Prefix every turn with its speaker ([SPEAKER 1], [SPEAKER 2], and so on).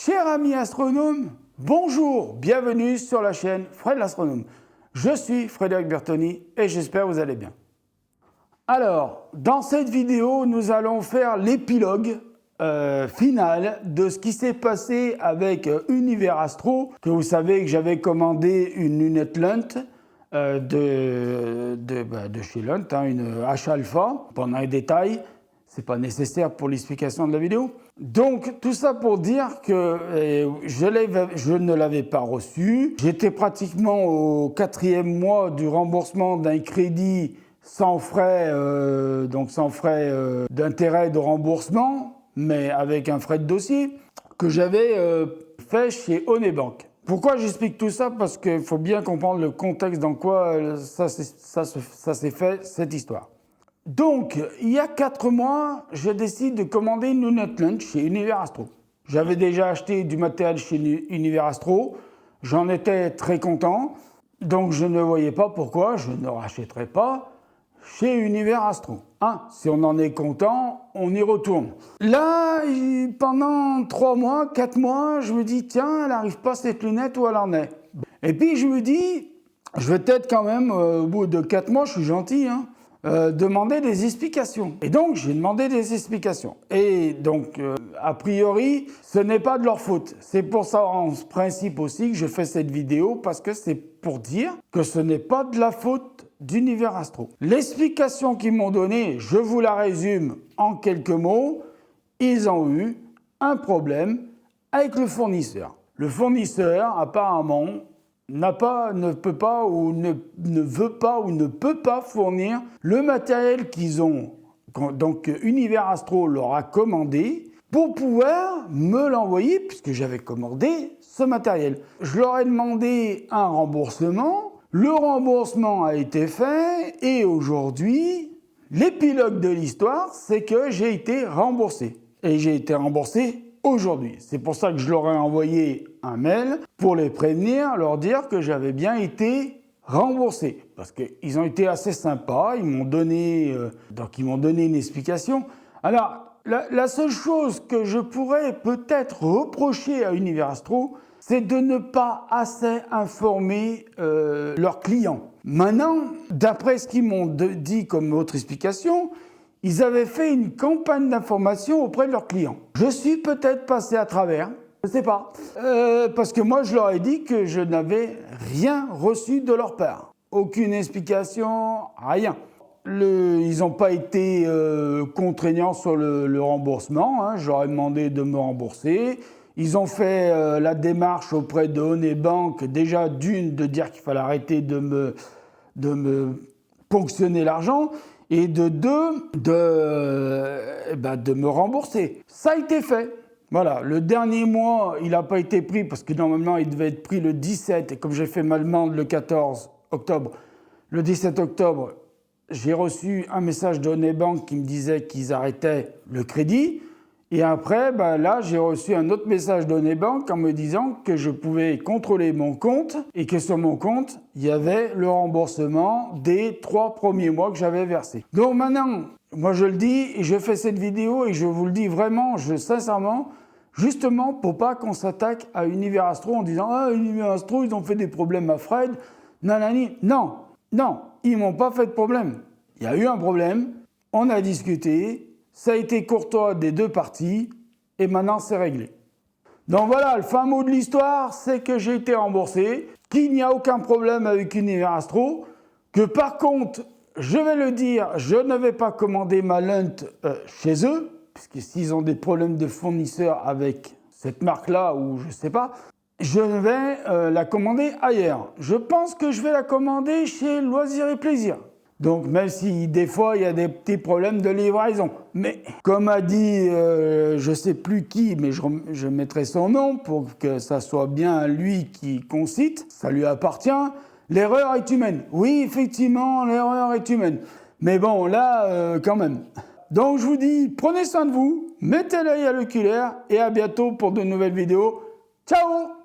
[SPEAKER 1] Cher ami astronome, bonjour, bienvenue sur la chaîne Fred l'astronome. Je suis Frédéric Bertoni et j'espère que vous allez bien. Alors, dans cette vidéo, nous allons faire l'épilogue final de ce qui s'est passé avec Univers Astro, que vous savez que j'avais commandé une lunette Lunt de chez Lunt, une H-Alpha, pendant les détails. C'est pas nécessaire pour l'explication de la vidéo. Donc, tout ça pour dire que je ne l'avais pas reçu. J'étais pratiquement au 4e mois du remboursement d'un crédit sans frais, d'intérêt de remboursement, mais avec un frais de dossier que j'avais fait chez Onebank. Pourquoi j'explique tout ça? Parce qu'il faut bien comprendre le contexte dans quoi ça s'est fait, cette histoire. Donc, il y a 4 mois, je décide de commander une lunette Lunt chez Univers Astro. J'avais déjà acheté du matériel chez Univers Astro, j'en étais très content, donc je ne voyais pas pourquoi je ne rachèterais pas chez Univers Astro. Si on en est content, on y retourne. Là, pendant 3 mois, 4 mois, je me dis, tiens, elle n'arrive pas cette lunette, où elle en est? Et puis je me dis, je vais peut-être quand même, au bout de 4 mois, je suis gentil, demander des explications. Et donc, j'ai demandé des explications. Et donc, a priori, ce n'est pas de leur faute. C'est pour ça, en principe aussi, que je fais cette vidéo, parce que c'est pour dire que ce n'est pas de la faute d'Univers Astro. L'explication qu'ils m'ont donnée, je vous la résume en quelques mots. Ils ont eu un problème avec le fournisseur. Le fournisseur, apparemment, ne peut pas ou ne veut pas ou ne peut pas fournir le matériel qu'ils ont, donc Univers Astro leur a commandé pour pouvoir me l'envoyer puisque j'avais commandé ce matériel. Je leur ai demandé un remboursement, le remboursement a été fait et aujourd'hui, l'épilogue de l'histoire, c'est que j'ai été remboursé. Et j'ai été remboursé aujourd'hui. C'est pour ça que je leur ai envoyé un mail pour les prévenir, leur dire que j'avais bien été remboursé. Parce qu'ils ont été assez sympas, ils m'ont donné une explication. Alors, la seule chose que je pourrais peut-être reprocher à Univers Astro, c'est de ne pas assez informer leurs clients. Maintenant, d'après ce qu'ils m'ont dit comme autre explication, ils avaient fait une campagne d'information auprès de leurs clients. Je suis peut-être passé à travers, je ne sais pas, parce que moi je leur ai dit que je n'avais rien reçu de leur part. Aucune explication, rien. Ils n'ont pas été contraignants sur le remboursement, je leur ai demandé de me rembourser. Ils ont fait la démarche auprès de Onebank, déjà de dire qu'il fallait arrêter de me ponctionner l'argent, et de 2, de me rembourser. Ça a été fait. Voilà, le dernier mois, il n'a pas été pris parce que normalement, il devait être pris le 17. Et comme j'ai fait ma demande le 14 octobre, le 17 octobre, j'ai reçu un message de Onebank qui me disait qu'ils arrêtaient le crédit. Et après, là, j'ai reçu un autre message d'Onebank en me disant que je pouvais contrôler mon compte et que sur mon compte, il y avait le remboursement des 3 premiers mois que j'avais versés. Donc maintenant, moi je le dis et je fais cette vidéo et je vous le dis vraiment, sincèrement, justement pour pas qu'on s'attaque à Univers Astro en disant « Ah, Univers Astro, ils ont fait des problèmes à Fred. » Nanani. Non, ils m'ont pas fait de problème. Il y a eu un problème, on a discuté. Ça a été courtois des 2 parties et maintenant c'est réglé. Donc voilà, le fin mot de l'histoire, c'est que j'ai été remboursé, qu'il n'y a aucun problème avec Univers Astro, que par contre, je vais le dire, je ne vais pas commander ma Lunt chez eux, puisque s'ils ont des problèmes de fournisseurs avec cette marque-là ou je ne sais pas, je vais la commander ailleurs. Je pense que je vais la commander chez Loisirs et Plaisirs. Donc même si des fois il y a des petits problèmes de livraison. Mais comme a dit je ne sais plus qui, mais je mettrai son nom pour que ça soit bien lui qu'on cite, ça lui appartient, l'erreur est humaine. Oui, effectivement, l'erreur est humaine. Mais bon, là, quand même. Donc je vous dis, prenez soin de vous, mettez l'œil à l'oculaire et à bientôt pour de nouvelles vidéos. Ciao!